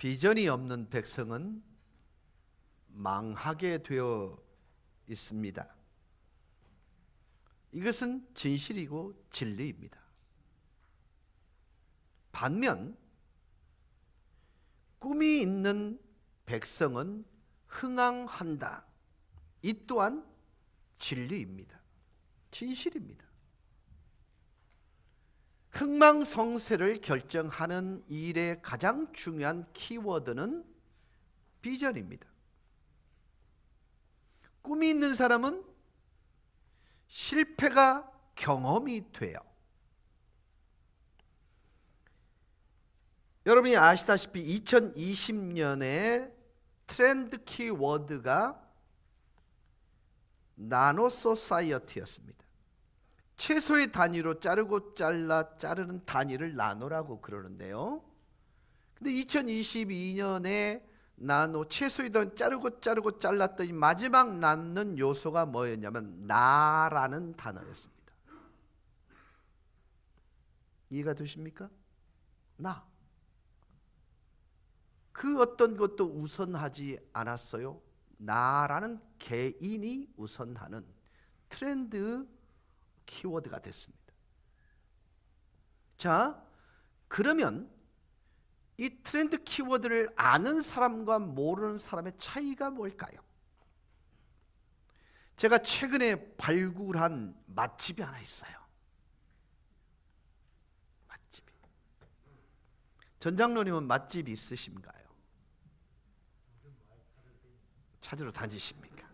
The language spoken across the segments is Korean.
비전이 없는 백성은 망하게 되어 있습니다. 이것은 진실이고 진리입니다. 반면 꿈이 있는 백성은 흥황한다. 이 또한 진리입니다. 진실입니다. 흥망성쇠를 결정하는 일의 가장 중요한 키워드는 비전입니다. 꿈이 있는 사람은 실패가 경험이 돼요. 여러분이 아시다시피 2020년에 트렌드 키워드가 나노 소사이어티였습니다. 채소의 단위로 자르고 잘라 자르는 단위를 나노라고 그러는데요. 근데 2022년에 나노 채소의 단위 자르고 잘랐더니 마지막 남는 요소가 뭐였냐면 나라는 단어였습니다. 이해가 되십니까? 나. 그 어떤 것도 우선하지 않았어요. 나라는 개인이 우선하는 트렌드 키워드가 됐습니다. 자, 그러면 이 트렌드 키워드를 아는 사람과 모르는 사람의 차이가 뭘까요? 제가 최근에 발굴한 맛집이 하나 있어요. 맛집이. 전장로님은 맛집 있으신가요? 찾으러 다니십니까?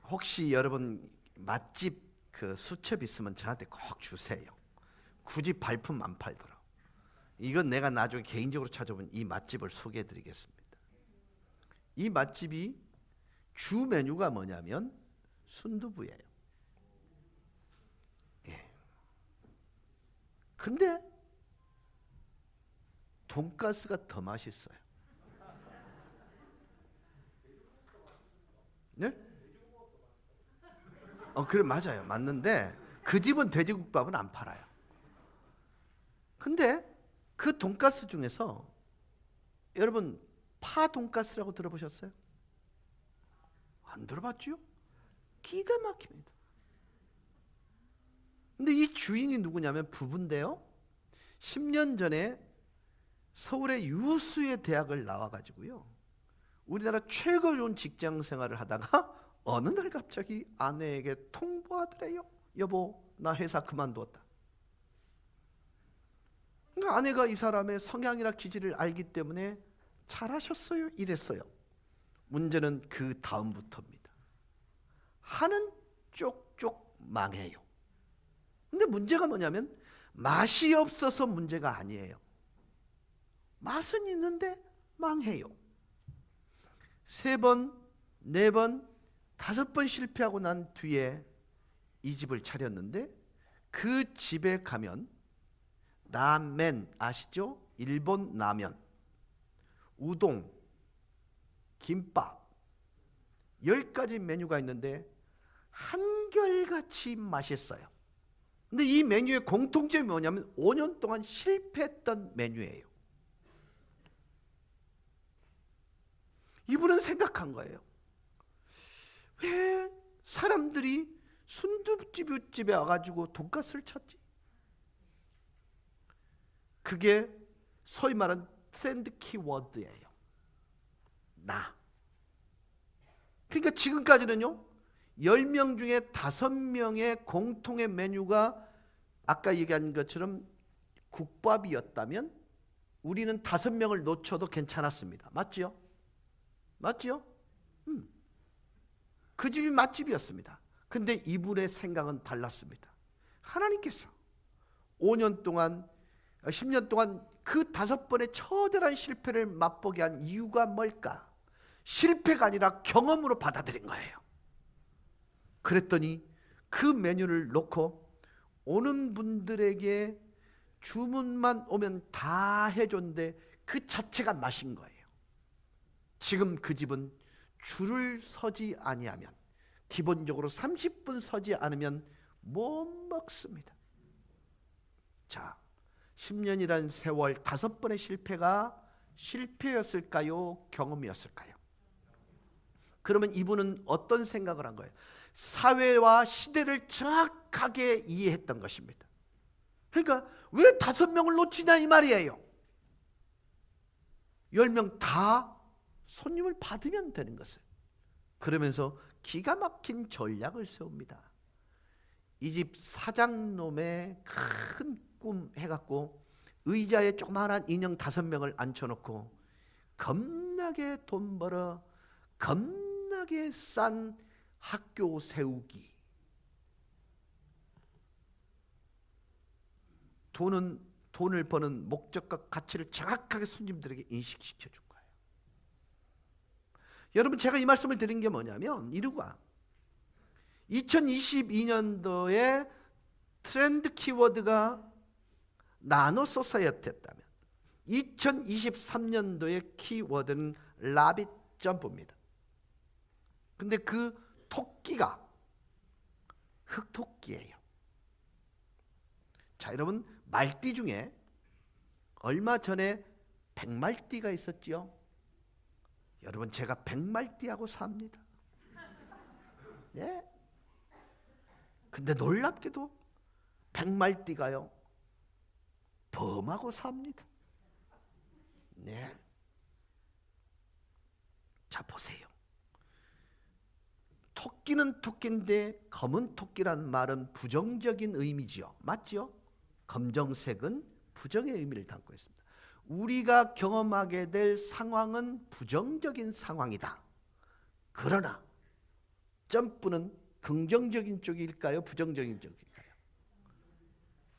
혹시 여러분 맛집 그 수첩 있으면 저한테 꼭 주세요. 굳이 발품 안 팔더라고. 이건 내가 나중에 개인적으로 찾아본 이 맛집을 소개해 드리겠습니다. 이 맛집이 주 메뉴가 뭐냐면 순두부예요. 예. 근데 돈가스가 더 맛있어요. 네? 그래 맞아요. 맞는데 그 집은 돼지국밥은 안 팔아요. 근데 그 돈가스 중에서 여러분 파 돈가스라고 들어보셨어요? 안 들어봤죠? 기가 막힙니다. 근데 이 주인이 누구냐면 부부인데요. 10년 전에 서울의 유수의 대학을 나와가지고요. 우리나라 최고 좋은 직장 생활을 하다가 어느 날 갑자기 아내에게 통보하더래요. 여보, 나 회사 그만두었다. 그러니까 아내가 이 사람의 성향이나 기질을 알기 때문에 잘하셨어요 이랬어요. 문제는 그 다음부터입니다. 하는 쪽쪽 망해요. 근데 문제가 뭐냐면 맛이 없어서 문제가 아니에요. 맛은 있는데 망해요. 3번, 4번, 5번 실패하고 난 뒤에 이 집을 차렸는데 그 집에 가면 라멘 아시죠? 일본 라면, 우동, 김밥 10가지 메뉴가 있는데 한결같이 맛있어요. 근데 이 메뉴의 공통점이 뭐냐면 5년 동안 실패했던 메뉴예요. 이분은 생각한 거예요. 왜 사람들이 순두부집에 와가지고 돈가스를 찾지? 그게 소위 말하는 트렌드 키워드예요. 나. 그러니까 지금까지는요 10명 중에 5명의 공통의 메뉴가 아까 얘기한 것처럼 국밥이었다면 우리는 5명을 놓쳐도 괜찮았습니다. 맞지요? 맞지요? 그 집이 맛집이었습니다. 근데 이분의 생각은 달랐습니다. 하나님께서 5년 동안 10년 동안 그 5번의 처절한 실패를 맛보게 한 이유가 뭘까? 실패가 아니라 경험으로 받아들인 거예요. 그랬더니 그 메뉴를 놓고 오는 분들에게 주문만 오면 다 해줬는데 그 자체가 맛인 거예요. 지금 그 집은 줄을 서지 아니하면 기본적으로 30분 서지 않으면 못 먹습니다. 자, 10년이라는 세월 5번의 실패가 실패였을까요? 경험이었을까요? 그러면 이분은 어떤 생각을 한 거예요? 사회와 시대를 정확하게 이해했던 것입니다. 그러니까 왜 5명을 놓치냐 이 말이에요. 10명 다 손님을 받으면 되는 것을. 그러면서 기가 막힌 전략을 세웁니다. 이 집 사장놈의 큰 꿈 해갖고 의자에 조그마한 인형 5명을 앉혀놓고 겁나게 돈 벌어 겁나게 싼 학교 세우기. 돈을 버는 목적과 가치를 정확하게 손님들에게 인식시켜 준 거예요. 여러분, 제가 이 말씀을 드린 게 뭐냐면 이루가 2022년도에 트렌드 키워드가 나노 소사이어티였다면 2023년도의 키워드는 라빗 점프입니다. 근데 그 토끼가 흑토끼예요. 자, 여러분, 말띠 중에 얼마 전에 백말띠가 있었지요. 여러분, 제가 백말띠하고 삽니다. 예. 근데 놀랍게도 백말띠가요 범하고 삽니다. 네. 자, 보세요. 토끼는 토끼인데 검은 토끼란 말은 부정적인 의미지요. 맞죠? 검정색은 부정의 의미를 담고 있습니다. 우리가 경험하게 될 상황은 부정적인 상황이다. 그러나 점프는 긍정적인 쪽일까요? 부정적인 쪽일까요?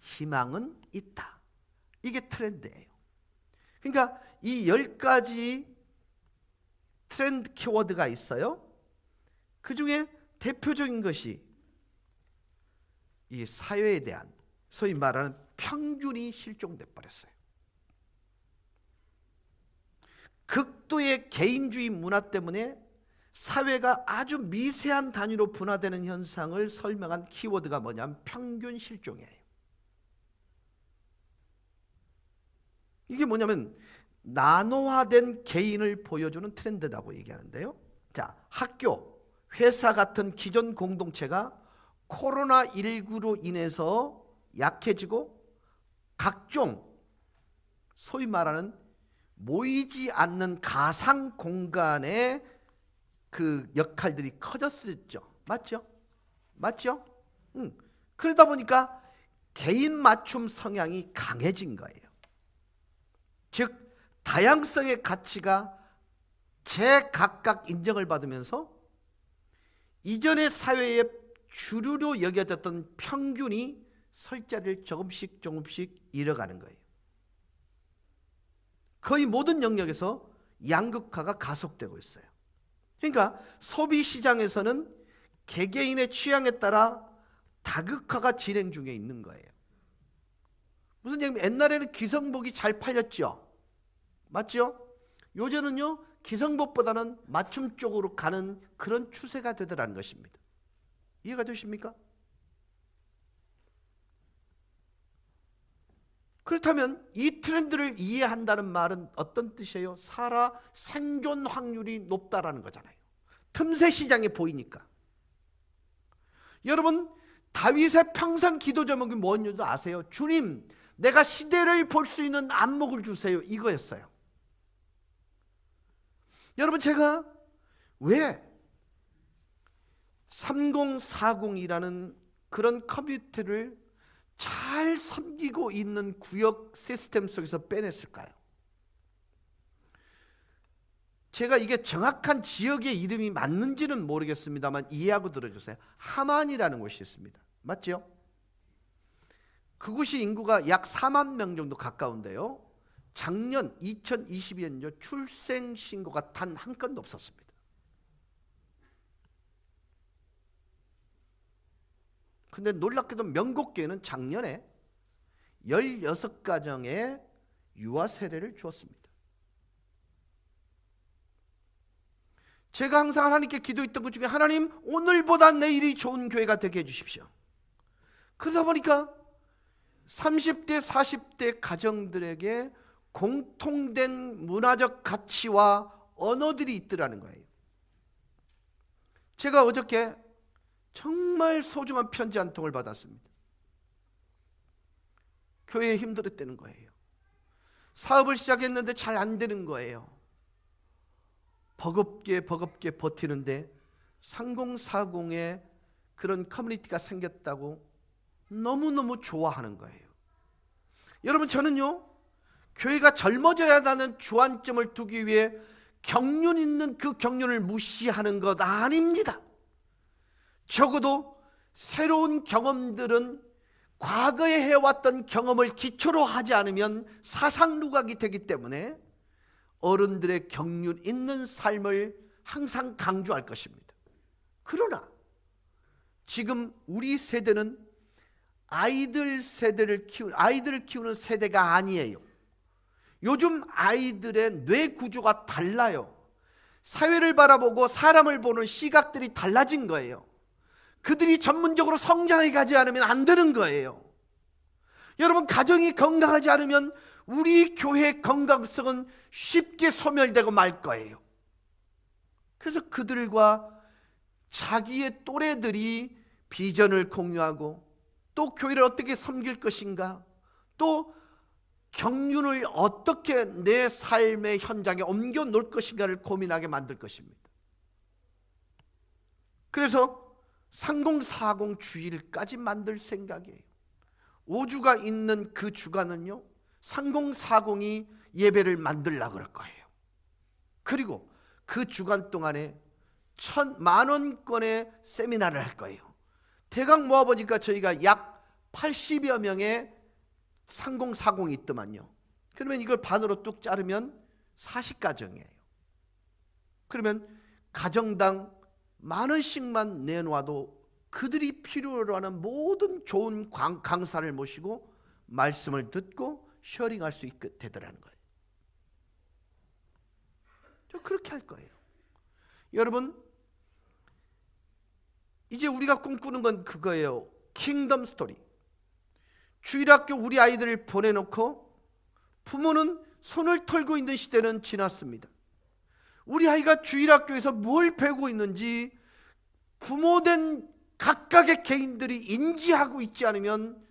희망은 있다. 이게 트렌드예요. 그러니까 이 10가지 트렌드 키워드가 있어요. 그 중에 대표적인 것이 이 사회에 대한 소위 말하는 평균이 실종돼 버렸어요. 극도의 개인주의 문화 때문에 사회가 아주 미세한 단위로 분화되는 현상을 설명한 키워드가 뭐냐면 평균 실종이에요. 이게 뭐냐면 나노화된 개인을 보여주는 트렌드라고 얘기하는데요. 자, 학교, 회사 같은 기존 공동체가 코로나19로 인해서 약해지고 각종 소위 말하는 모이지 않는 가상 공간의 그 역할들이 커졌었죠. 맞죠? 맞죠? 그러다 보니까 개인 맞춤 성향이 강해진 거예요. 즉 다양성의 가치가 제각각 인정을 받으면서 이전의 사회에 주류로 여겨졌던 평균이 설 자리를 조금씩 잃어가는 거예요. 거의 모든 영역에서 양극화가 가속되고 있어요. 그러니까 소비 시장에서는 개개인의 취향에 따라 다극화가 진행 중에 있는 거예요. 무슨 얘기냐면 옛날에는 기성복이 잘 팔렸죠. 맞죠? 요즘은요 기성복보다는 맞춤 쪽으로 가는 그런 추세가 되더라는 것입니다. 이해가 되십니까? 그렇다면 이 트렌드를 이해한다는 말은 어떤 뜻이에요? 살아 생존 확률이 높다라는 거잖아요. 틈새 시장에 보이니까. 여러분, 다윗의 평생 기도 제목이 뭔지 아세요? 주님, 내가 시대를 볼 수 있는 안목을 주세요. 이거였어요. 여러분, 제가 왜 3040이라는 그런 커뮤니티를 잘 섬기고 있는 구역 시스템 속에서 빼냈을까요? 제가 이게 정확한 지역의 이름이 맞는지는 모르겠습니다만 이해하고 들어주세요. 하만이라는 곳이 있습니다. 맞죠? 그곳이 인구가 약 4만 명 정도 가까운데요. 작년 2022년도 출생 신고가 단 한 건도 없었습니다. 근데 놀랍게도 명곡교회는 작년에 16가정의 유아 세례를 주었습니다. 제가 항상 하나님께 기도했던 것 중에 하나님, 오늘보다 내일이 좋은 교회가 되게 해주십시오. 그러다 보니까 30대 40대 가정들에게 공통된 문화적 가치와 언어들이 있더라는 거예요. 제가 어저께 정말 소중한 편지 한 통을 받았습니다. 교회에 힘들었다는 거예요. 사업을 시작했는데 잘 안 되는 거예요. 버겁게 버티는데 3040에 그런 커뮤니티가 생겼다고 너무너무 좋아하는 거예요. 여러분, 저는요, 교회가 젊어져야 하는 주안점을 두기 위해 경륜 있는 그 경륜을 무시하는 것 아닙니다. 적어도 새로운 경험들은 과거에 해왔던 경험을 기초로 하지 않으면 사상 누각이 되기 때문에 어른들의 경륜 있는 삶을 항상 강조할 것입니다. 그러나 지금 우리 세대는 아이들을 키우는 세대가 아니에요. 요즘 아이들의 뇌 구조가 달라요. 사회를 바라보고 사람을 보는 시각들이 달라진 거예요. 그들이 전문적으로 성장해 가지 않으면 안 되는 거예요. 여러분, 가정이 건강하지 않으면 우리 교회의 건강성은 쉽게 소멸되고 말 거예요. 그래서 그들과 자기의 또래들이 비전을 공유하고 또 교회를 어떻게 섬길 것인가, 또 경륜을 어떻게 내 삶의 현장에 옮겨 놓을 것인가를 고민하게 만들 것입니다. 그래서 3040 주일까지 만들 생각이에요. 5주가 있는 그 주간은요, 3040이 예배를 만들려고 그럴 거예요. 그리고 그 주간 동안에 10,000,000원권의 세미나를 할 거예요. 대강 모아보니까 저희가 약 80여 명의 3040이 있더만요. 그러면 이걸 반으로 뚝 자르면 40가정이에요. 그러면 가정당 10,000원씩만 내놓아도 그들이 필요로 하는 모든 좋은 강사를 모시고 말씀을 듣고 쉐어링할 수 있게 되더라는 거예요. 저 그렇게 할 거예요. 여러분, 이제 우리가 꿈꾸는 건 그거예요. 킹덤 스토리. 주일학교 우리 아이들을 보내놓고 부모는 손을 털고 있는 시대는 지났습니다. 우리 아이가 주일학교에서 뭘 배우고 있는지 부모된 각각의 개인들이 인지하고 있지 않으면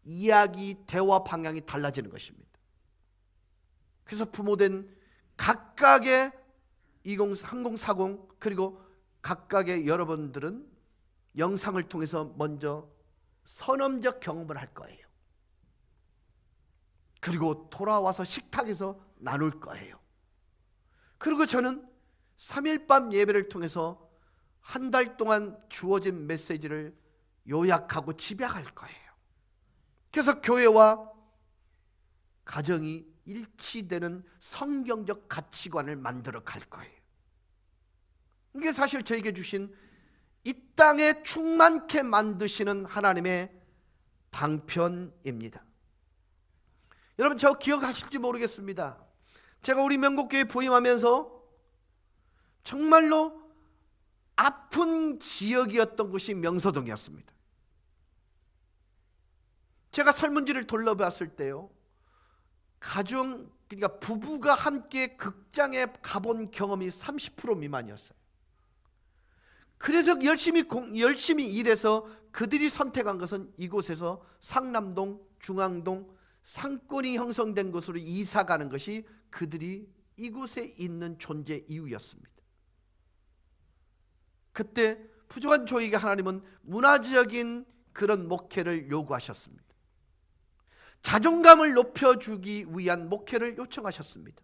이야기, 대화 방향이 달라지는 것입니다. 그래서 부모된 각각의 3040 그리고 각각의 여러분들은 영상을 통해서 먼저 선험적 경험을 할 거예요. 그리고 돌아와서 식탁에서 나눌 거예요. 그리고 저는 3일 밤 예배를 통해서 한 달 동안 주어진 메시지를 요약하고 집약할 거예요. 그래서 교회와 가정이 일치되는 성경적 가치관을 만들어 갈 거예요. 이게 사실 저에게 주신 이 땅에 충만케 만드시는 하나님의 방편입니다. 여러분, 저 기억하실지 모르겠습니다. 제가 우리 명곡교회 부임하면서 정말로 아픈 지역이었던 곳이 명서동이었습니다. 제가 설문지를 돌려봤을 때요, 그러니까 부부가 함께 극장에 가본 경험이 30% 미만이었어요. 그래서 열심히 일해서 그들이 선택한 것은 이곳에서 상남동, 중앙동, 상권이 형성된 곳으로 이사 가는 것이 그들이 이곳에 있는 존재 이유였습니다. 그때 부족한 저에게 하나님은 문화적인 그런 목회를 요구하셨습니다. 자존감을 높여주기 위한 목회를 요청하셨습니다.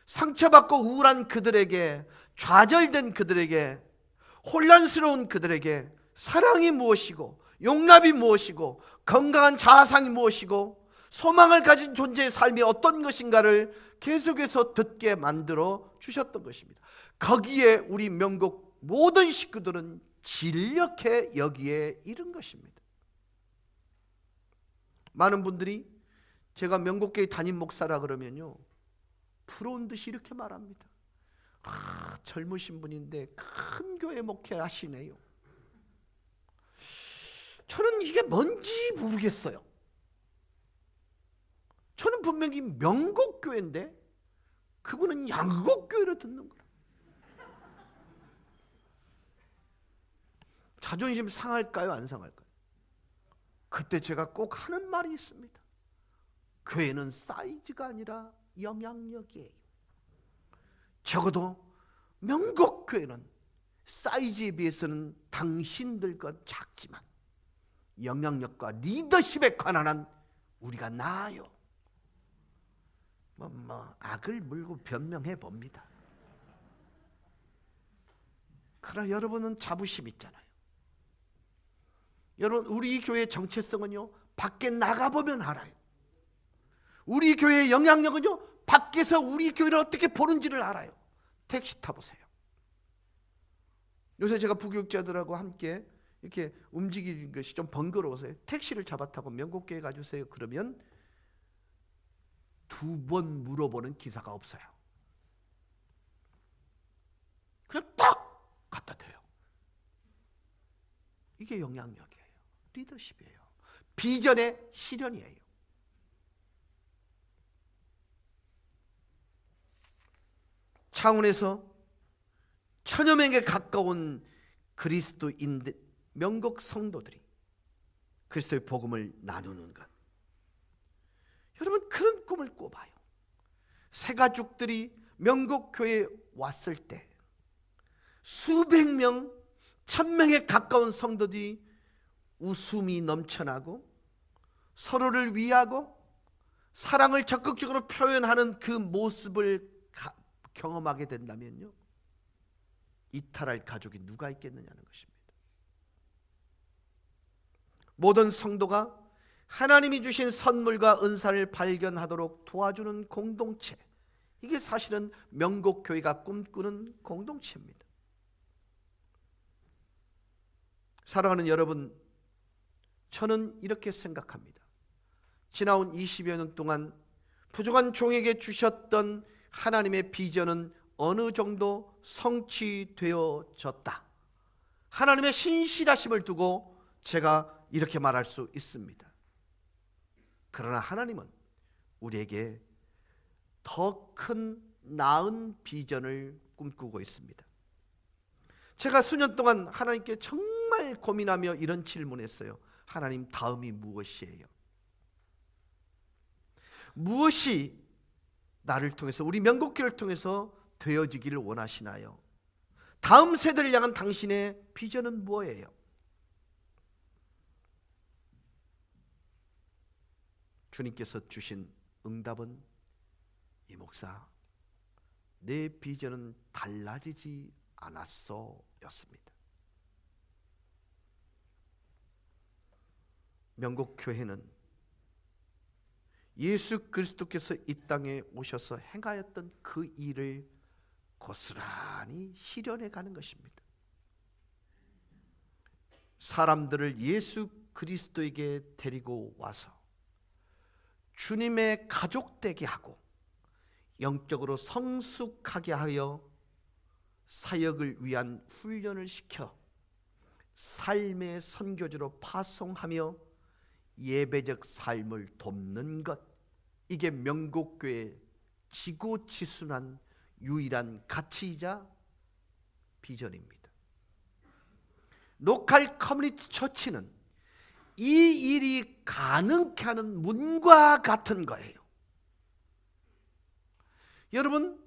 상처받고 우울한 그들에게, 좌절된 그들에게, 혼란스러운 그들에게 사랑이 무엇이고 용납이 무엇이고 건강한 자아상이 무엇이고 소망을 가진 존재의 삶이 어떤 것인가를 계속해서 듣게 만들어 주셨던 것입니다. 거기에 우리 명곡 모든 식구들은 진력해 여기에 이른 것입니다. 많은 분들이 제가 명곡교회 담임 목사라 그러면요, 부러운 듯이 이렇게 말합니다. 젊으신 분인데 큰 교회 목회하시네요. 저는 이게 뭔지 모르겠어요. 저는 분명히 명곡교회인데 그분은 양곡교회를 듣는 거야. 자존심 상할까요? 안 상할까요? 그때 제가 꼭 하는 말이 있습니다. 교회는 사이즈가 아니라 영향력이에요. 적어도 명곡교회는 사이즈에 비해서는 당신들과 작지만 영향력과 리더십에 관한 우리가 나아요. 악을 물고 변명해 봅니다. 그러나 여러분은 자부심 있잖아요. 여러분, 우리 교회의 정체성은요, 밖에 나가보면 알아요. 우리 교회의 영향력은요, 밖에서 우리 교회를 어떻게 보는지를 알아요. 택시 타보세요. 요새 제가 부교육자들하고 함께 이렇게 움직이는 것이 좀 번거로워서요. 택시를 잡아타고 명곡교회 가주세요. 그러면 2번 물어보는 기사가 없어요. 그냥 딱 갖다 대요. 이게 영향력이에요. 리더십이에요. 비전의 실현이에요. 창원에서 1000여 명에 가까운 그리스도인 명곡 성도들이 그리스도의 복음을 나누는 것. 여러분, 그런 꿈을 꿔봐요. 새가족들이 명곡교회에 왔을 때 수백 명, 1000명에 가까운 성도들이 웃음이 넘쳐나고 서로를 위하고 사랑을 적극적으로 표현하는 그 모습을 경험하게 된다면요, 이탈할 가족이 누가 있겠느냐는 것입니다. 모든 성도가 하나님이 주신 선물과 은사를 발견하도록 도와주는 공동체, 이게 사실은 명곡교회가 꿈꾸는 공동체입니다. 사랑하는 여러분, 저는 이렇게 생각합니다. 지나온 20여 년 동안 부족한 종에게 주셨던 하나님의 비전은 어느 정도 성취되어졌다. 하나님의 신실하심을 두고 제가 이렇게 말할 수 있습니다. 그러나 하나님은 우리에게 더 큰 나은 비전을 꿈꾸고 있습니다. 제가 수년 동안 하나님께 정말 고민하며 이런 질문했어요. 하나님, 다음이 무엇이에요? 무엇이 나를 통해서, 우리 명곡교회를 통해서 되어지기를 원하시나요? 다음 세대를 향한 당신의 비전은 뭐예요? 주님께서 주신 응답은, 이 목사, 내 비전은 달라지지 않았어 였습니다. 명곡교회는 예수 그리스도께서 이 땅에 오셔서 행하였던 그 일을 고스란히 실현해 가는 것입니다. 사람들을 예수 그리스도에게 데리고 와서 주님의 가족 되게 하고 영적으로 성숙하게 하여 사역을 위한 훈련을 시켜 삶의 선교지로 파송하며 예배적 삶을 돕는 것, 이게 명곡교회의 지고지순한 유일한 가치이자 비전입니다. 로컬 커뮤니티 처치는 이 일이 가능케 하는 문과 같은 거예요. 여러분,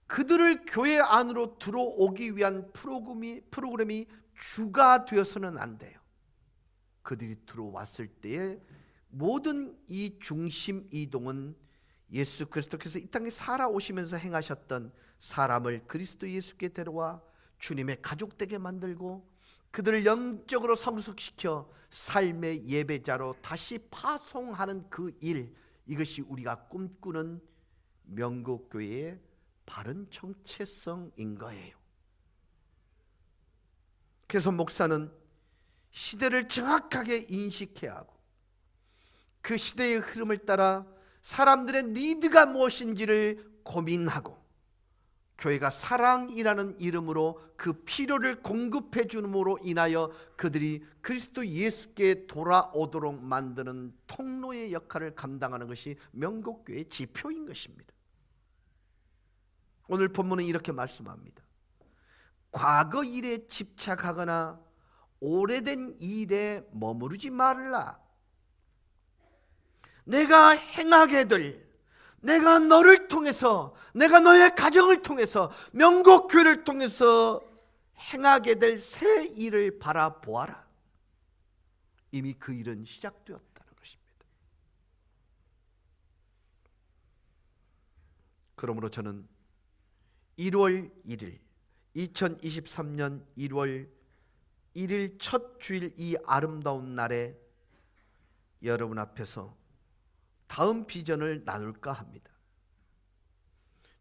그들을 교회 안으로 들어오기 위한 프로그램이 주가 되어서는 안 돼요. 그들이 들어왔을 때의 모든 이 중심 이동은 예수 그리스도께서 이 땅에 살아오시면서 행하셨던 사람을 그리스도 예수께 데려와 주님의 가족 되게 만들고 그들을 영적으로 성숙시켜 삶의 예배자로 다시 파송하는 그 일, 이것이 우리가 꿈꾸는 명곡교회의 바른 정체성인 거예요. 그래서 목사는 시대를 정확하게 인식해야 하고 그 시대의 흐름을 따라 사람들의 니드가 무엇인지를 고민하고 교회가 사랑이라는 이름으로 그 필요를 공급해 주므로 인하여 그들이 그리스도 예수께 돌아오도록 만드는 통로의 역할을 감당하는 것이 명곡교회의 지표인 것입니다. 오늘 본문은 이렇게 말씀합니다. 과거 일에 집착하거나 오래된 일에 머무르지 말라. 내가 행하게 될, 내가 너를 통해서, 내가 너의 가정을 통해서, 명곡교회를 통해서 행하게 될 새 일을 바라보아라. 이미 그 일은 시작되었다는 것입니다. 그러므로 저는 1월 1일 2023년 1월 1일 첫 주일 이 아름다운 날에 여러분 앞에서 다음 비전을 나눌까 합니다.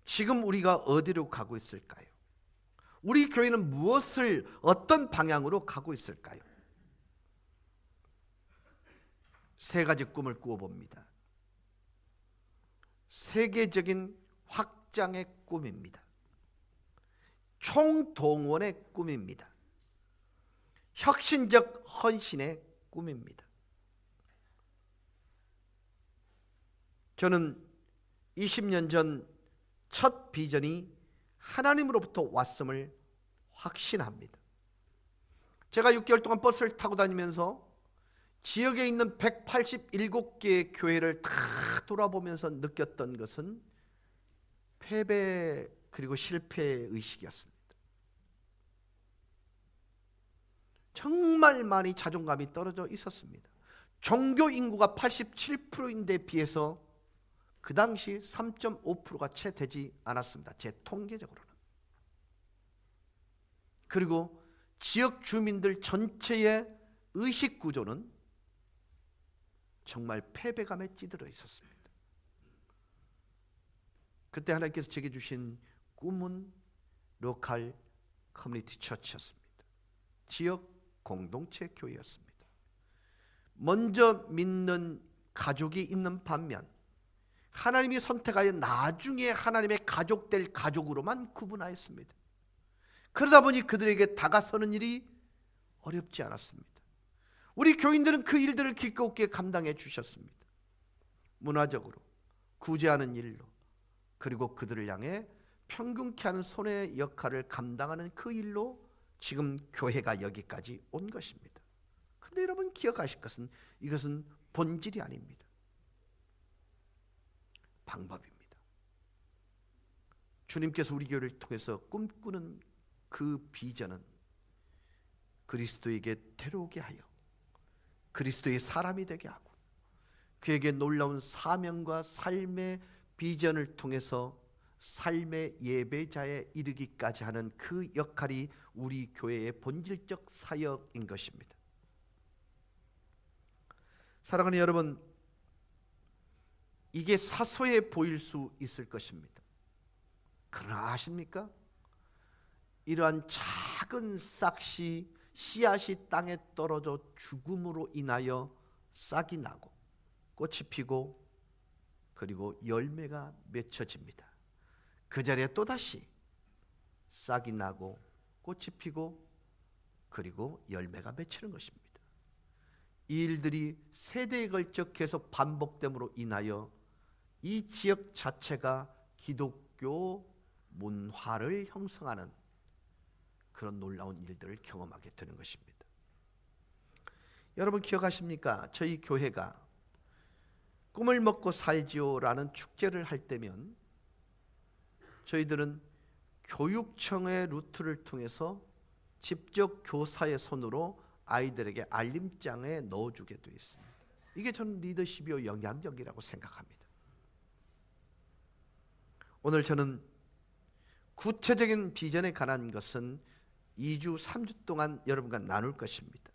지금 우리가 어디로 가고 있을까요? 우리 교회는 무엇을, 어떤 방향으로 가고 있을까요? 세 가지 꿈을 꾸어봅니다. 세계적인 확장의 꿈입니다. 총동원의 꿈입니다. 혁신적 헌신의 꿈입니다. 저는 20년 전 첫 비전이 하나님으로부터 왔음을 확신합니다. 제가 6개월 동안 버스를 타고 다니면서 지역에 있는 187개의 교회를 다 돌아보면서 느꼈던 것은 패배 그리고 실패의 의식이었습니다. 정말 많이 자존감이 떨어져 있었습니다. 종교 인구가 87%인데 비해서 그 당시 3.5%가 채 되지 않았습니다. 제 통계적으로는. 그리고 지역 주민들 전체의 의식 구조는 정말 패배감에 찌들어 있었습니다. 그때 하나님께서 제게 주신 꿈은 로컬 커뮤니티 처치였습니다. 지역 공동체 교회였습니다. 먼저 믿는 가족이 있는 반면 하나님이 선택하여 나중에 하나님의 가족 될 가족으로만 구분하였습니다. 그러다 보니 그들에게 다가서는 일이 어렵지 않았습니다. 우리 교인들은 그 일들을 기꺼이 감당해 주셨습니다. 문화적으로, 구제하는 일로, 그리고 그들을 향해 평균케 하는 손의 역할을 감당하는 그 일로 지금 교회가 여기까지 온 것입니다. 그런데 여러분 기억하실 것은 이것은 본질이 아닙니다. 방법입니다. 주님께서 우리 교회를 통해서 꿈꾸는 그 비전은 그리스도에게 데려오게 하여 그리스도의 사람이 되게 하고 그에게 놀라운 사명과 삶의 비전을 통해서 삶의 예배자에 이르기까지 하는 그 역할이 우리 교회의 본질적 사역인 것입니다. 사랑하는 여러분, 이게 사소해 보일 수 있을 것입니다. 그러나 아십니까? 이러한 작은 싹이 씨앗이 땅에 떨어져 죽음으로 인하여 싹이 나고 꽃이 피고 그리고 열매가 맺혀집니다. 그 자리에 또다시 싹이 나고 꽃이 피고 그리고 열매가 맺히는 것입니다. 이 일들이 세대에 걸쳐 계속 반복됨으로 인하여 이 지역 자체가 기독교 문화를 형성하는 그런 놀라운 일들을 경험하게 되는 것입니다. 여러분 기억하십니까? 저희 교회가 꿈을 먹고 살지요라는 축제를 할 때면 저희들은 교육청의 루트를 통해서 직접 교사의 손으로 아이들에게 알림장에 넣어주게 되어 있습니다. 이게 저는 리더십이요 영향력이라고 생각합니다. 오늘 저는 구체적인 비전에 관한 것은 2주 3주 동안 여러분과 나눌 것입니다.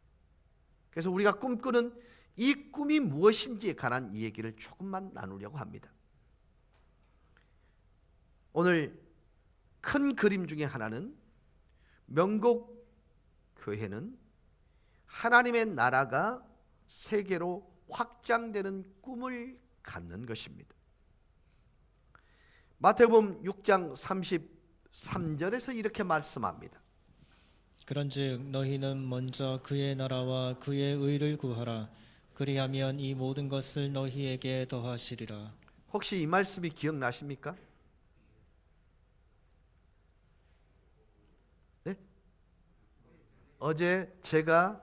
그래서 우리가 꿈꾸는 이 꿈이 무엇인지에 관한 이 얘기를 조금만 나누려고 합니다. 오늘 큰 그림 중에 하나는 명곡 교회는 하나님의 나라가 세계로 확장되는 꿈을 갖는 것입니다. 마태복음 6장 3절에서 이렇게 말씀합니다. 그런즉 너희는 먼저 그의 나라와 그의 의를 구하라. 그리하면 이 모든 것을 너희에게 더하시리라. 혹시 이 말씀이 기억나십니까? 네? 어제 제가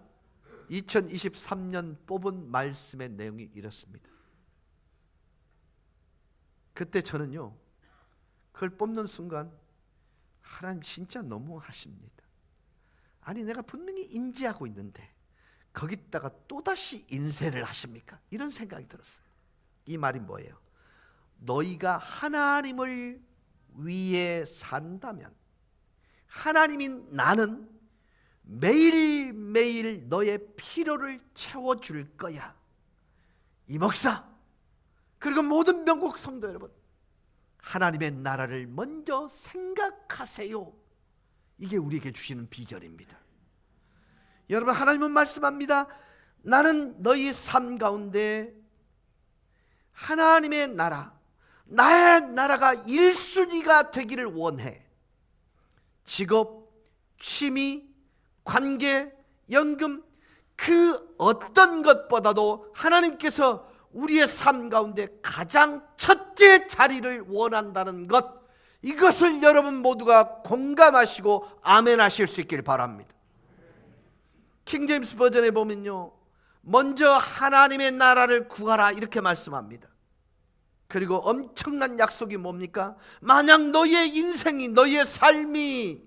2023년 뽑은 말씀의 내용이 이렇습니다. 그때 저는요, 그걸 뽑는 순간 하나님 진짜 너무하십니다. 아니 내가 분명히 인지하고 있는데 거기다가 또다시 인쇄를 하십니까? 이런 생각이 들었어요. 이 말이 뭐예요? 너희가 하나님을 위해 산다면 하나님인 나는 매일매일 너의 필요를 채워줄 거야. 이 목사 그리고 모든 명국 성도 여러분, 하나님의 나라를 먼저 생각하세요. 이게 우리에게 주시는 비전입니다. 여러분, 하나님은 말씀합니다. 나는 너희 삶 가운데 하나님의 나라, 나의 나라가 1순위가 되기를 원해. 직업, 취미, 관계, 연금, 그 어떤 것보다도 하나님께서 우리의 삶 가운데 가장 첫째 자리를 원한다는 것, 이것을 여러분 모두가 공감하시고 아멘하실 수 있길 바랍니다. 킹제임스 버전에 보면요, 먼저 하나님의 나라를 구하라 이렇게 말씀합니다. 그리고 엄청난 약속이 뭡니까? 만약 너의 인생이, 너의 삶이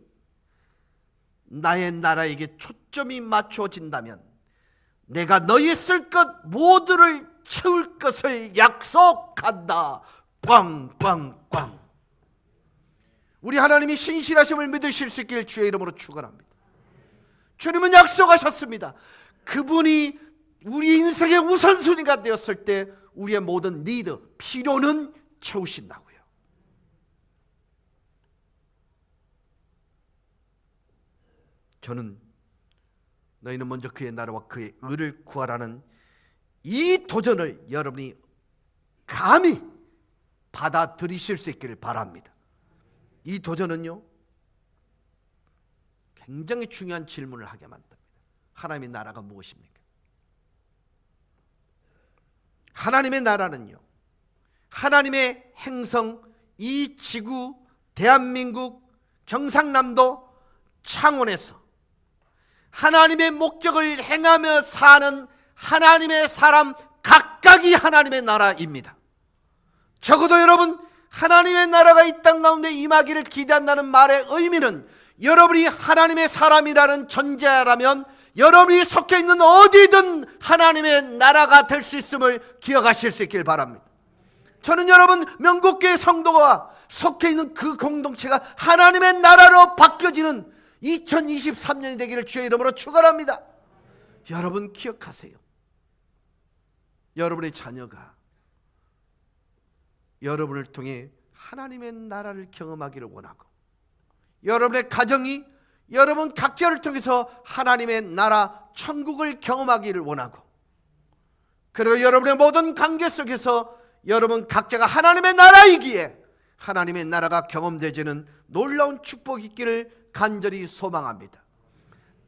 나의 나라에게 초점이 맞춰진다면 내가 너희 쓸 것 모두를 채울 것을 약속한다. 꽝꽝꽝. 우리 하나님이 신실하심을 믿으실 수 있기를 주의 이름으로 축원합니다. 주님은 약속하셨습니다. 그분이 우리 인생의 우선순위가 되었을 때 우리의 모든 니드, 필요는 채우신다고요. 저는 너희는 먼저 그의 나라와 그의 의를 구하라는 이 도전을 여러분이 감히 받아들이실 수 있기를 바랍니다. 이 도전은요, 굉장히 중요한 질문을 하게 만듭니다. 하나님의 나라가 무엇입니까? 하나님의 나라는요, 하나님의 행성, 이 지구, 대한민국, 경상남도, 창원에서 하나님의 목적을 행하며 사는 하나님의 사람 각각이 하나님의 나라입니다. 적어도 여러분, 하나님의 나라가 이 땅 가운데 임하기를 기대한다는 말의 의미는 여러분이 하나님의 사람이라는 존재라면 여러분이 속해 있는 어디든 하나님의 나라가 될 수 있음을 기억하실 수 있길 바랍니다. 저는 여러분, 명국교회 성도가 속해 있는 그 공동체가 하나님의 나라로 바뀌어지는 2023년이 되기를 주의 이름으로 축원합니다. 여러분 기억하세요. 여러분의 자녀가 여러분을 통해 하나님의 나라를 경험하기를 원하고, 여러분의 가정이 여러분 각자를 통해서 하나님의 나라 천국을 경험하기를 원하고, 그리고 여러분의 모든 관계 속에서 여러분 각자가 하나님의 나라이기에 하나님의 나라가 경험되지는 놀라운 축복이 있기를 간절히 소망합니다.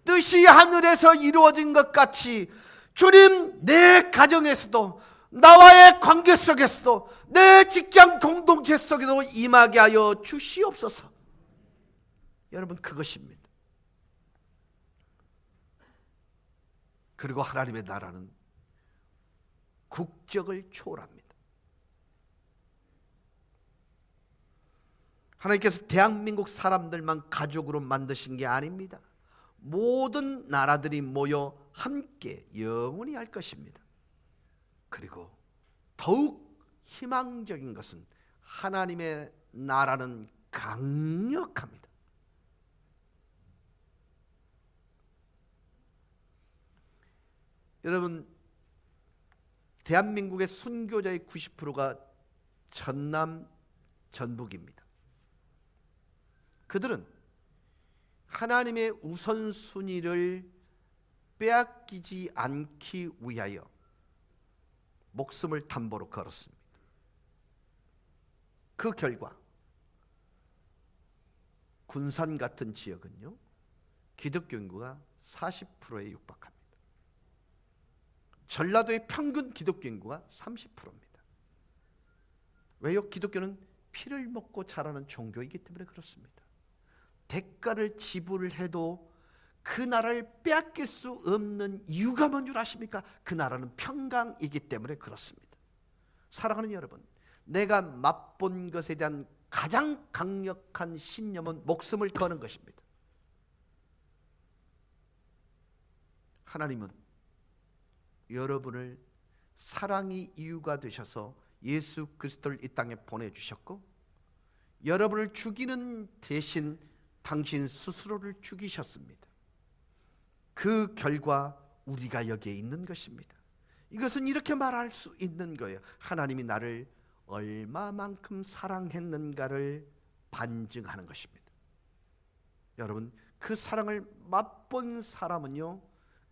뜻이 하늘에서 이루어진 것 같이 주님, 내 가정에서도, 나와의 관계 속에서도, 내 직장 공동체 속에도 임하게 하여 주시옵소서. 여러분, 그것입니다. 그리고 하나님의 나라는 국적을 초월합니다. 하나님께서 대한민국 사람들만 가족으로 만드신 게 아닙니다. 모든 나라들이 모여 함께 영원히 할 것입니다. 그리고 더욱 희망적인 것은 하나님의 나라는 강력합니다. 여러분, 대한민국의 순교자의 90%가 전남, 전북입니다. 그들은 하나님의 우선순위를 빼앗기지 않기 위하여 목숨을 담보로 걸었습니다. 그 결과 군산 같은 지역은요, 기독교 인구가 40%에 육박합니다. 전라도의 평균 기독교 인구가 30%입니다. 왜요? 기독교는 피를 먹고 자라는 종교이기 때문에 그렇습니다. 대가를 지불해도 그 나라를 빼앗길 수 없는 이유가 뭔 줄 아십니까? 그 나라는 평강이기 때문에 그렇습니다. 사랑하는 여러분, 내가 맛본 것에 대한 가장 강력한 신념은 목숨을 거는 것입니다. 하나님은 여러분을 사랑이 이유가 되셔서 예수 그리스도를 이 땅에 보내주셨고, 여러분을 죽이는 대신 당신 스스로를 죽이셨습니다. 그 결과 우리가 여기에 있는 것입니다. 이것은 이렇게 말할 수 있는 거예요. 하나님이 나를 얼마만큼 사랑했는가를 반증하는 것입니다. 여러분, 그 사랑을 맛본 사람은요,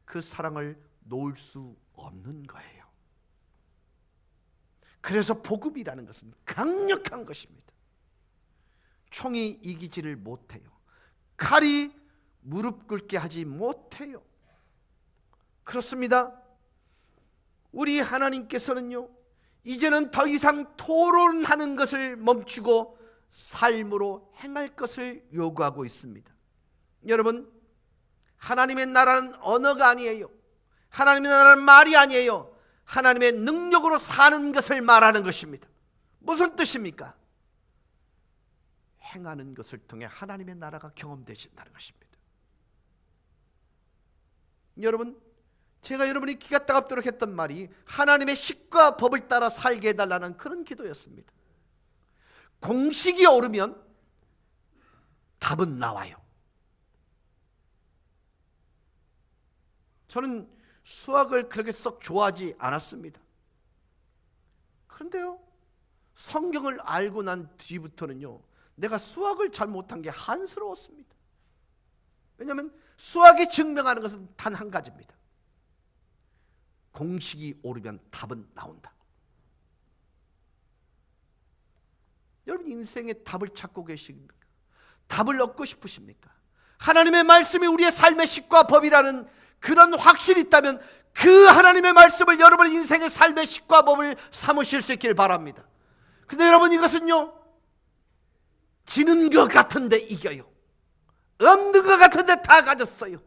그 사랑을 놓을 수 없는 거예요. 그래서 복음이라는 것은 강력한 것입니다. 총이 이기지를 못해요. 칼이 무릎 꿇게 하지 못해요. 그렇습니다. 우리 하나님께서는요, 이제는 더 이상 토론하는 것을 멈추고 삶으로 행할 것을 요구하고 있습니다. 여러분, 하나님의 나라는 언어가 아니에요. 하나님의 나라는 말이 아니에요. 하나님의 능력으로 사는 것을 말하는 것입니다. 무슨 뜻입니까? 행하는 것을 통해 하나님의 나라가 경험되신다는 것입니다. 여러분, 제가 여러분이 기가 따갑도록 했던 말이 하나님의 식과 법을 따라 살게 해달라는 그런 기도였습니다. 공식이 오르면 답은 나와요. 저는 수학을 그렇게 썩 좋아하지 않았습니다. 그런데요, 성경을 알고 난 뒤부터는요, 내가 수학을 잘 못한 게 한스러웠습니다. 왜냐하면 수학이 증명하는 것은 단 한 가지입니다. 공식이 오르면 답은 나온다. 여러분, 인생의 답을 찾고 계십니까? 답을 얻고 싶으십니까? 하나님의 말씀이 우리의 삶의 식과 법이라는 그런 확신이 있다면 그 하나님의 말씀을 여러분의 인생의 삶의 식과 법을 삼으실 수 있길 바랍니다. 근데 여러분, 이것은요, 지는 것 같은데 이겨요. 없는 것 같은데 다 가졌어요.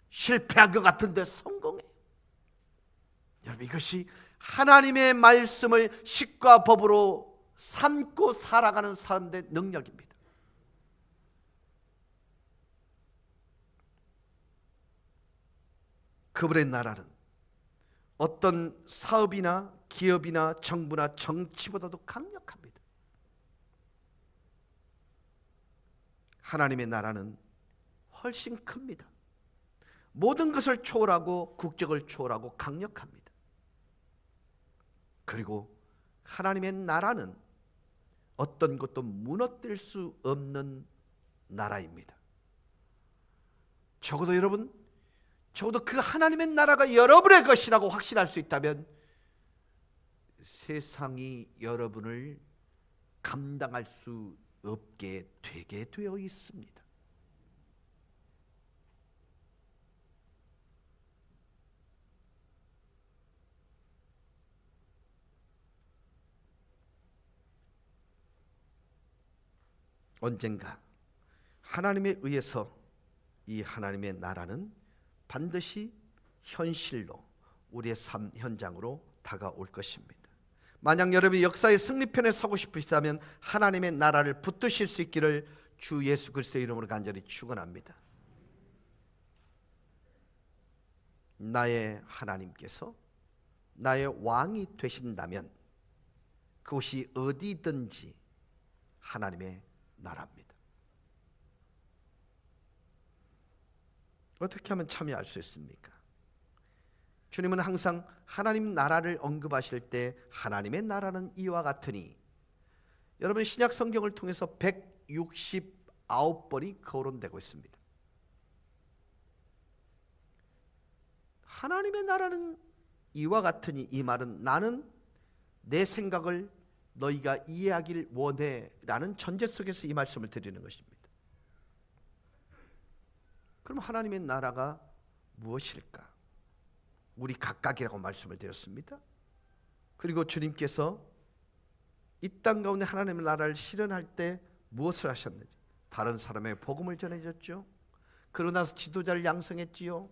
실패한 것 같은데 성공해요. 여러분, 이것이 하나님의 말씀을 식과 법으로 삼고 살아가는 사람들의 능력입니다. 그분의 나라는 어떤 사업이나 기업이나 정부나 정치보다도 강력합니다. 하나님의 나라는 훨씬 큽니다. 모든 것을 초월하고 국적을 초월하고 강력합니다. 그리고 하나님의 나라는 어떤 것도 무너뜨릴 수 없는 나라입니다. 적어도 여러분, 적어도 그 하나님의 나라가 여러분의 것이라고 확신할 수 있다면 세상이 여러분을 감당할 수 없게 되게 되어 있습니다. 언젠가 하나님에 의해서 이 하나님의 나라는 반드시 현실로 우리의 삶 현장으로 다가올 것입니다. 만약 여러분이 역사의 승리편에 서고 싶으시다면 하나님의 나라를 붙드실 수 있기를 주 예수 그리스도의 이름으로 간절히 축원합니다. 나의 하나님께서 나의 왕이 되신다면 그곳이 어디든지 하나님의 나라입니다. 어떻게 하면 참여할 수 있습니까? 주님은 항상 하나님 나라를 언급하실 때 하나님의 나라는 이와 같으니, 여러분 신약 성경을 통해서 169번이 거론되고 있습니다. 하나님의 나라는 이와 같으니, 이 말은 나는 내 생각을 너희가 이해하길 원해 라는 전제 속에서 이 말씀을 드리는 것입니다. 그럼 하나님의 나라가 무엇일까? 우리 각각이라고 말씀을 드렸습니다. 그리고 주님께서 이 땅 가운데 하나님의 나라를 실현할 때 무엇을 하셨는지, 다른 사람의 복음을 전해줬죠. 그러고 나서 지도자를 양성했지요.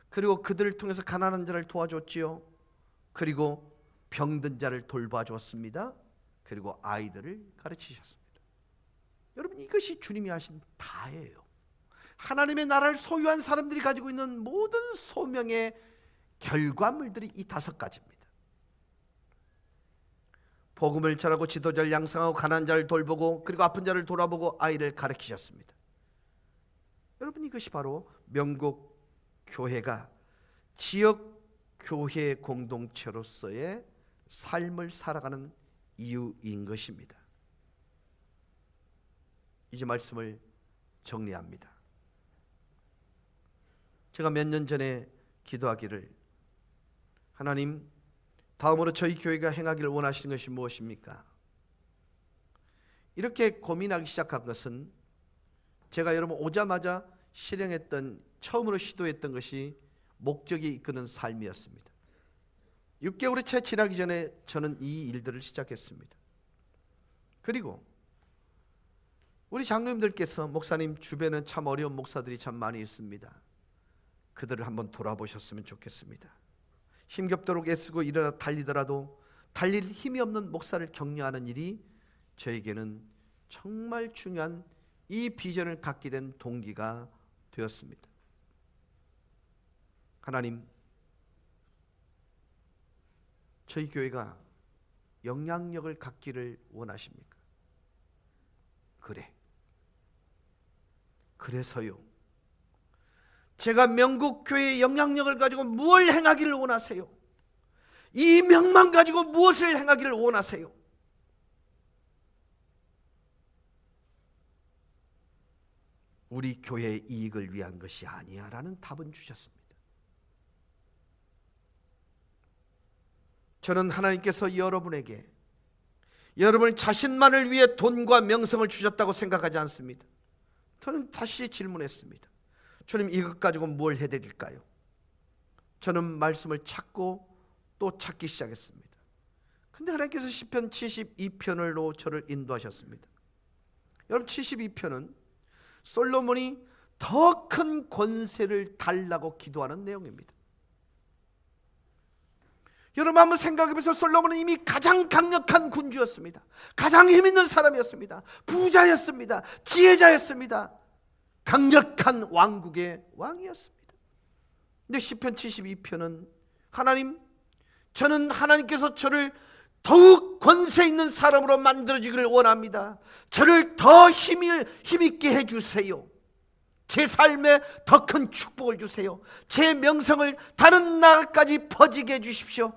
그리고 그들을 통해서 가난한 자를 도와줬지요. 그리고 병든 자를 돌봐주었습니다. 그리고 아이들을 가르치셨습니다. 여러분, 이것이 주님이 하신 다예요. 하나님의 나라를 소유한 사람들이 가지고 있는 모든 소명의 결과물들이 이 5가지입니다. 복음을 전하고 지도자를 양성하고 가난한 자를 돌보고 그리고 아픈 자를 돌아보고 아이를 가르치셨습니다. 여러분, 이것이 바로 명곡 교회가 지역 교회 공동체로서의 삶을 살아가는 이유인 것입니다. 이제 말씀을 정리합니다. 제가 몇 년 전에 기도하기를, 하나님, 다음으로 저희 교회가 행하기를 원하시는 것이 무엇입니까? 이렇게 고민하기 시작한 것은 제가 여러분 오자마자 실행했던, 처음으로 시도했던 것이 목적이 이끄는 삶이었습니다. 6개월이 채 지나기 전에 저는 이 일들을 시작했습니다. 그리고 우리 장로님들께서, 목사님 주변에 참 어려운 목사들이 참 많이 있습니다. 그들을 한번 돌아보셨으면 좋겠습니다. 힘겹도록 애쓰고 일어나 달리더라도 달릴 힘이 없는 목사를 격려하는 일이 저에게는 정말 중요한 이 비전을 갖게 된 동기가 되었습니다. 하나님, 저희 교회가 영향력을 갖기를 원하십니까? 그래. 그래서요, 제가 명곡교회의 영향력을 가지고 무엇을 행하기를 원하세요? 이 명만 가지고 무엇을 행하기를 원하세요? 우리 교회의 이익을 위한 것이 아니야 라는 답은 주셨습니다. 저는 하나님께서 여러분에게 여러분 자신만을 위해 돈과 명성을 주셨다고 생각하지 않습니다. 저는 다시 질문했습니다. 주님, 이것 가지고 뭘 해드릴까요? 저는 말씀을 찾고 또 찾기 시작했습니다. 근데 하나님께서 시편 72편으로 저를 인도하셨습니다. 여러분, 72편은 솔로몬이 더 큰 권세를 달라고 기도하는 내용입니다. 여러분, 한번 생각해보세요. 솔로몬은 이미 가장 강력한 군주였습니다. 가장 힘있는 사람이었습니다. 부자였습니다. 지혜자였습니다. 강력한 왕국의 왕이었습니다. 근데 시편 72편은 하나님, 저는 하나님께서 저를 더욱 권세 있는 사람으로 만들어주기를 원합니다. 저를 더 힘있게 해주세요. 제 삶에 더 큰 축복을 주세요. 제 명성을 다른 나라까지 퍼지게 해주십시오.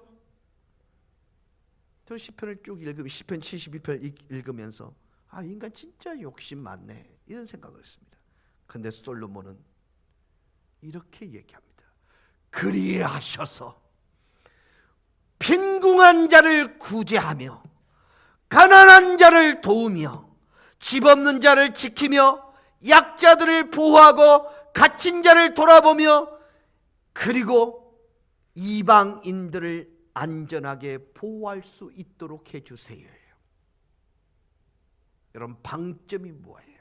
저 시편을 쭉 읽으면, 시편 72편 읽으면서 아, 인간 진짜 욕심 많네, 이런 생각을 했습니다. 근데 솔로몬은 이렇게 얘기합니다. 그리하셔서 빈궁한 자를 구제하며 가난한 자를 도우며 집 없는 자를 지키며 약자들을 보호하고 갇힌 자를 돌아보며 그리고 이방인들을 안전하게 보호할 수 있도록 해주세요. 여러분, 방점이 뭐예요?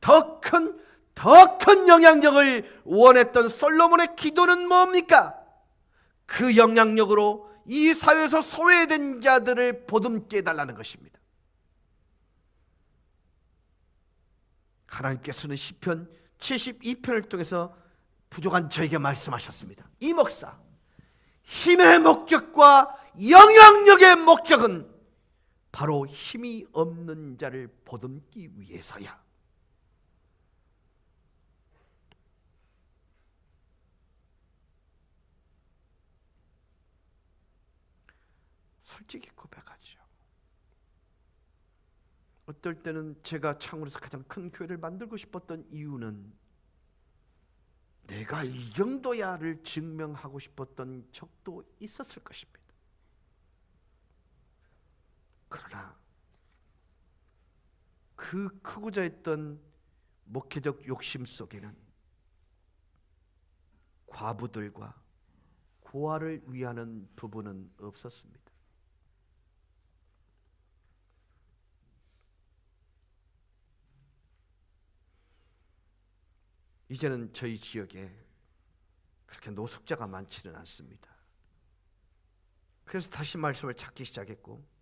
더 큰 영향력을 원했던 솔로몬의 기도는 뭡니까? 그 영향력으로 이 사회에서 소외된 자들을 보듬게 해달라는 것입니다. 하나님께서는 시편 72편을 통해서 부족한 저에게 말씀하셨습니다. 이 목사, 힘의 목적과 영향력의 목적은 바로 힘이 없는 자를 보듬기 위해서야. 솔직히 고백하죠. 어떨 때는 제가 창원에서 가장 큰 교회를 만들고 싶었던 이유는 내가 이 정도야를 증명하고 싶었던 적도 있었을 것입니다. 그 크고자 했던 목회적 욕심 속에는 과부들과 고아를 위하는 부분은 없었습니다. 이제는 저희 지역에 그렇게 노숙자가 많지는 않습니다. 그래서 다시 말씀을 찾기 시작했고,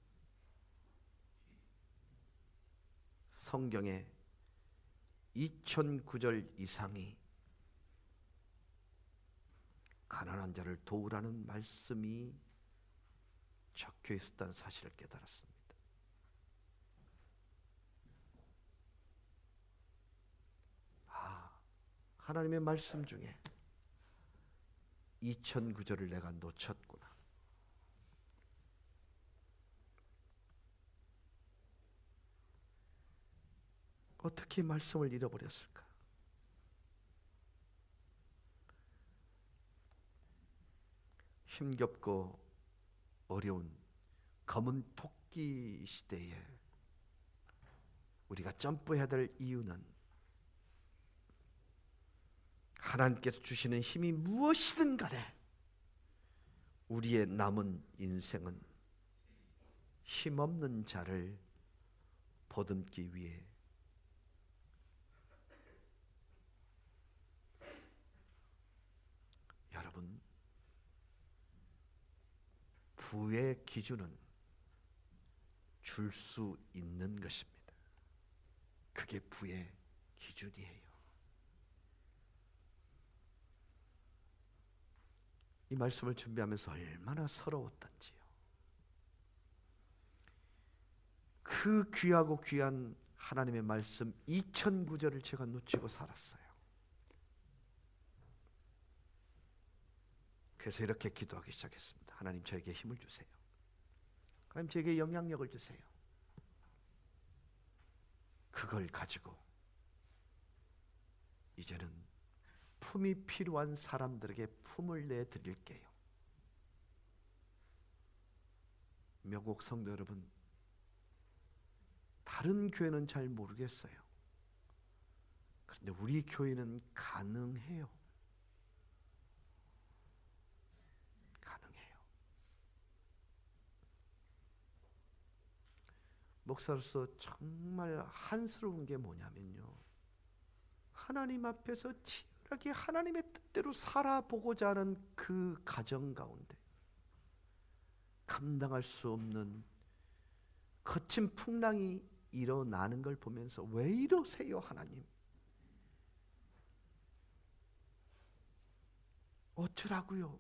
성경에 2000구절 이상이 가난한 자를 도우라는 말씀이 적혀 있었다는 사실을 깨달았습니다. 하나님의 말씀 중에 2000구절을 내가 놓쳤구나. 어떻게 말씀을 잃어버렸을까? 힘겹고 어려운 검은 토끼 시대에 우리가 점프해야 될 이유는 하나님께서 주시는 힘이 무엇이든 간에 우리의 남은 인생은 힘없는 자를 보듬기 위해 여러분, 부의 기준은 줄 수 있는 것입니다. 그게 부의 기준이에요. 이 말씀을 준비하면서 얼마나 서러웠던지요. 그 귀하고 귀한 하나님의 말씀 2000구절을 제가 놓치고 살았어요. 그래서 이렇게 기도하기 시작했습니다. 하나님, 저에게 힘을 주세요. 하나님, 저에게 영향력을 주세요. 그걸 가지고 이제는 품이 필요한 사람들에게 품을 내드릴게요. 명곡 성도 여러분, 다른 교회는 잘 모르겠어요. 그런데 우리 교회는 가능해요. 가능해요. 목사로서 정말 한스러운 게 뭐냐면요, 하나님 앞에서 치열하게 하나님의 뜻대로 살아보고자 하는 그 가정 가운데 감당할 수 없는 거친 풍랑이 일어나는 걸 보면서 왜 이러세요 하나님? 어쩌라고요?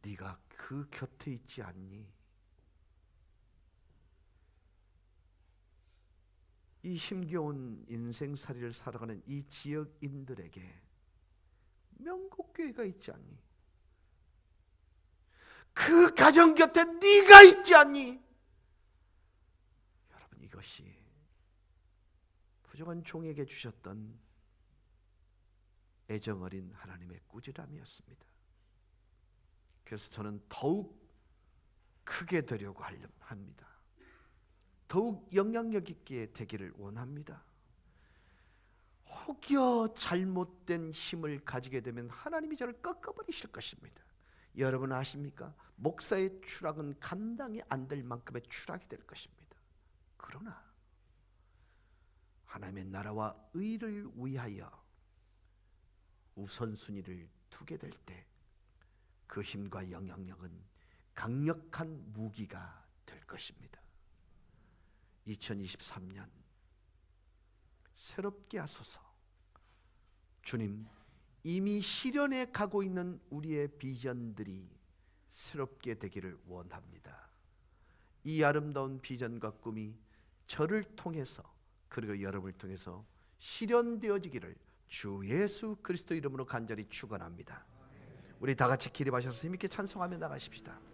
네가 그 곁에 있지 않니? 이 힘겨운 인생살이를 살아가는 이 지역인들에게 명곡교회가 있지 않니? 그 가정 곁에 네가 있지 않니? 여러분, 이것이 부족한 종에게 주셨던 애정어린 하나님의 꾸지람이었습니다. 그래서 저는 더욱 크게 되려고 합니다. 더욱 영향력 있게 되기를 원합니다. 혹여 잘못된 힘을 가지게 되면 하나님이 저를 꺾어버리실 것입니다. 여러분 아십니까? 목사의 추락은 감당이 안 될 만큼의 추락이 될 것입니다. 그러나 하나님의 나라와 의를 위하여 우선순위를 두게 될 때 그 힘과 영향력은 강력한 무기가 될 것입니다. 2023년 새롭게 하소서. 주님, 이미 실현해 가고 있는 우리의 비전들이 새롭게 되기를 원합니다. 이 아름다운 비전과 꿈이 저를 통해서 그리고 여러분을 통해서 실현되어지기를 주 예수 그리스도 이름으로 간절히 축원합니다. 우리 다 같이 기립하셔서 힘있게 찬송하며 나가십시다.